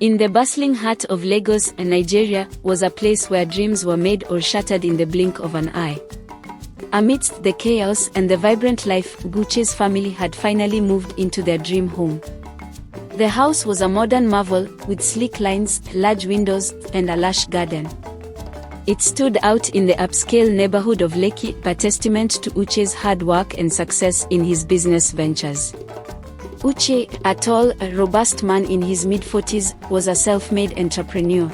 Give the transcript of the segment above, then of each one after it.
In the bustling heart of Lagos, Nigeria, was a place where dreams were made or shattered in the blink of an eye. Amidst the chaos and the vibrant life, Uche's family had finally moved into their dream home. The house was a modern marvel, with sleek lines, large windows, and a lush garden. It stood out in the upscale neighborhood of Lekki, a testament to Uche's hard work and success in his business ventures. Uche, a tall, robust man in his mid-40s, was a self-made entrepreneur.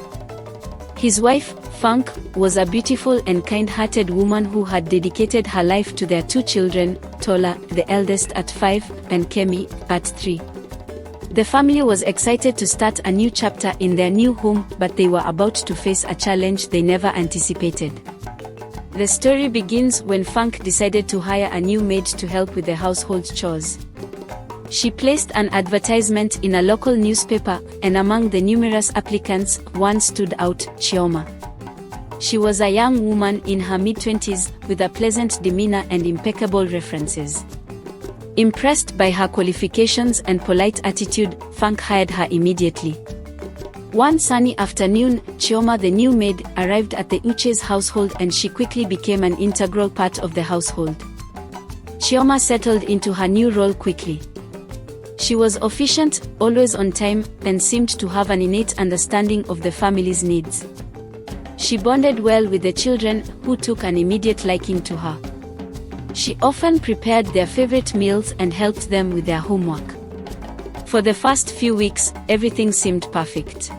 His wife, Funk, was a beautiful and kind-hearted woman who had dedicated her life to their two children, Tola, the eldest at 5, and Kemi, at 3. The family was excited to start a new chapter in their new home, but they were about to face a challenge they never anticipated. The story begins when Funk decided to hire a new maid to help with the household chores. She placed an advertisement in a local newspaper, and among the numerous applicants, one stood out, Choma. She was a young woman in her mid-20s, with a pleasant demeanor and impeccable references. Impressed by her qualifications and polite attitude, Funk hired her immediately. One sunny afternoon, Choma, the new maid, arrived at the Uche's household, and she quickly became an integral part of the household. Choma settled into her new role quickly. She was efficient, always on time, and seemed to have an innate understanding of the family's needs. She bonded well with the children, who took an immediate liking to her. She often prepared their favorite meals and helped them with their homework. For the first few weeks, everything seemed perfect.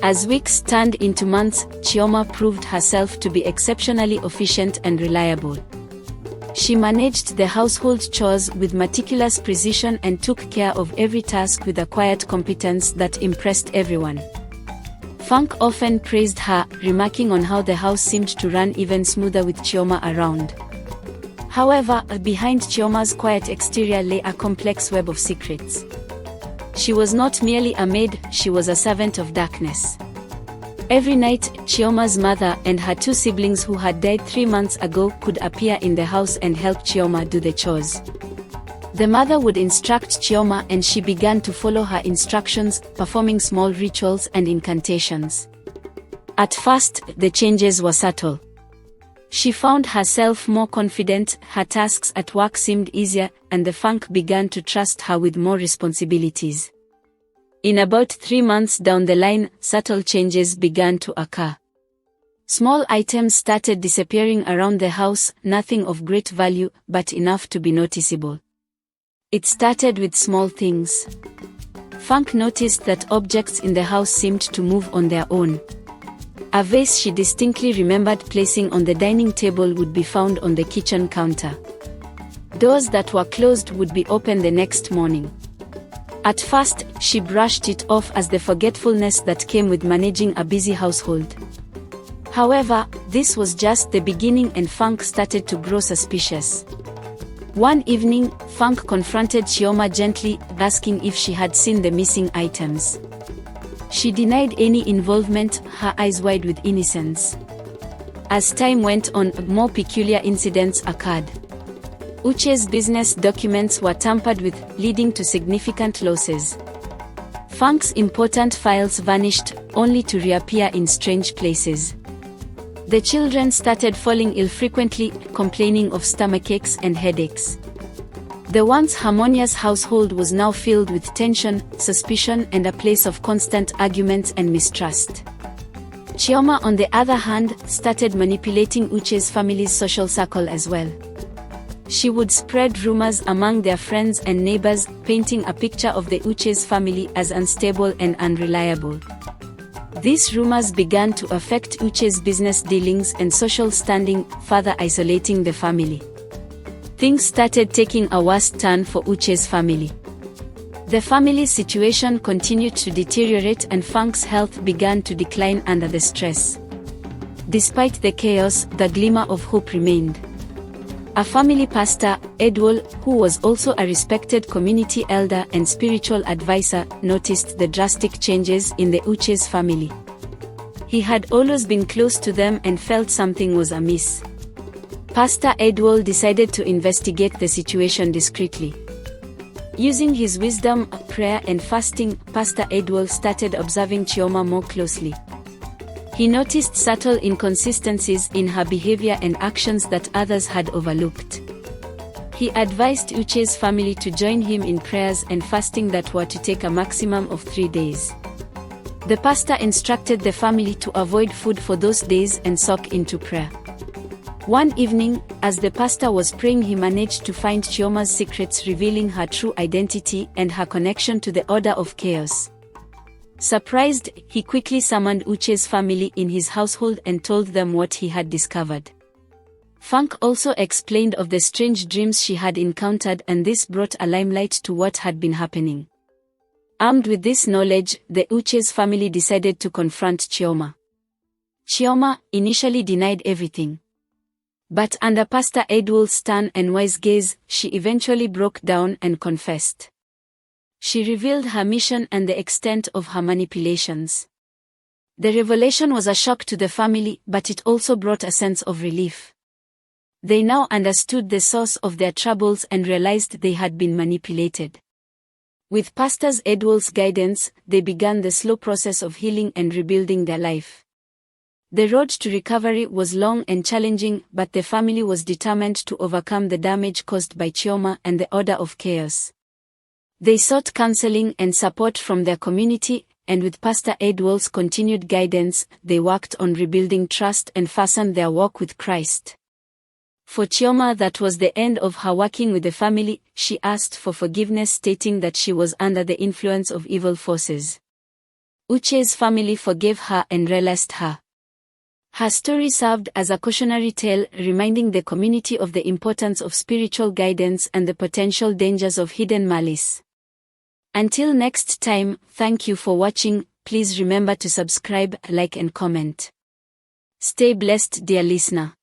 As weeks turned into months, Choma proved herself to be exceptionally efficient and reliable. She managed the household chores with meticulous precision and took care of every task with a quiet competence that impressed everyone. Funk often praised her, remarking on how the house seemed to run even smoother with Choma around. However, behind Choma's quiet exterior lay a complex web of secrets. She was not merely a maid, she was a servant of darkness. Every night, Choma's mother and her two siblings who had died 3 months ago could appear in the house and help Choma do the chores. The mother would instruct Choma, and she began to follow her instructions, performing small rituals and incantations. At first, the changes were subtle. She found herself more confident, her tasks at work seemed easier, and the Funk began to trust her with more responsibilities. In about 3 months down the line, subtle changes began to occur. Small items started disappearing around the house, nothing of great value, but enough to be noticeable. It started with small things. Funk noticed that objects in the house seemed to move on their own. A vase she distinctly remembered placing on the dining table would be found on the kitchen counter. Doors that were closed would be opened the next morning. At first, she brushed it off as the forgetfulness that came with managing a busy household. However, this was just the beginning, and Funk started to grow suspicious. One evening, Funk confronted Choma gently, asking if she had seen the missing items. She denied any involvement, her eyes wide with innocence. As time went on, more peculiar incidents occurred. Uche's business documents were tampered with, leading to significant losses. Funk's important files vanished, only to reappear in strange places. The children started falling ill frequently, complaining of stomachaches and headaches. The once harmonious household was now filled with tension, suspicion, and a place of constant arguments and mistrust. Choma, on the other hand, started manipulating Uche's family's social circle as well. She would spread rumors among their friends and neighbors, painting a picture of the Uche's family as unstable and unreliable. These rumors began to affect Uche's business dealings and social standing, further isolating the family. Things started taking a worse turn for Uche's family. The family's situation continued to deteriorate, and Funk's health began to decline under the stress. Despite the chaos, the glimmer of hope remained. A family pastor, Edwol, who was also a respected community elder and spiritual advisor, noticed the drastic changes in the Uche's family. He had always been close to them and felt something was amiss. Pastor Edwol decided to investigate the situation discreetly. Using his wisdom, prayer and fasting, Pastor Edwell started observing Choma more closely. He noticed subtle inconsistencies in her behavior and actions that others had overlooked. He advised Uche's family to join him in prayers and fasting that were to take a maximum of 3 days. The pastor instructed the family to avoid food for those days and soak into prayer. One evening, as the pastor was praying, he managed to find Choma's secrets, revealing her true identity and her connection to the Order of Chaos. Surprised, he quickly summoned Uche's family in his household and told them what he had discovered. Funk also explained of the strange dreams she had encountered, and this brought a limelight to what had been happening. Armed with this knowledge, the Uche's family decided to confront Choma. Choma initially denied everything. But under Pastor Edwell's stern and wise gaze, she eventually broke down and confessed. She revealed her mission and the extent of her manipulations. The revelation was a shock to the family, but it also brought a sense of relief. They now understood the source of their troubles and realized they had been manipulated. With Pastor Edwell's guidance, they began the slow process of healing and rebuilding their life. The road to recovery was long and challenging, but the family was determined to overcome the damage caused by Choma and the Order of Chaos. They sought counseling and support from their community, and with Pastor Edwell's continued guidance, they worked on rebuilding trust and fastened their walk with Christ. For Choma, that was the end of her working with the family. She asked for forgiveness, stating that she was under the influence of evil forces. Uche's family forgave her and released her. Her story served as a cautionary tale, reminding the community of the importance of spiritual guidance and the potential dangers of hidden malice. Until next time, thank you for watching. Please remember to subscribe, like and comment. Stay blessed, dear listener.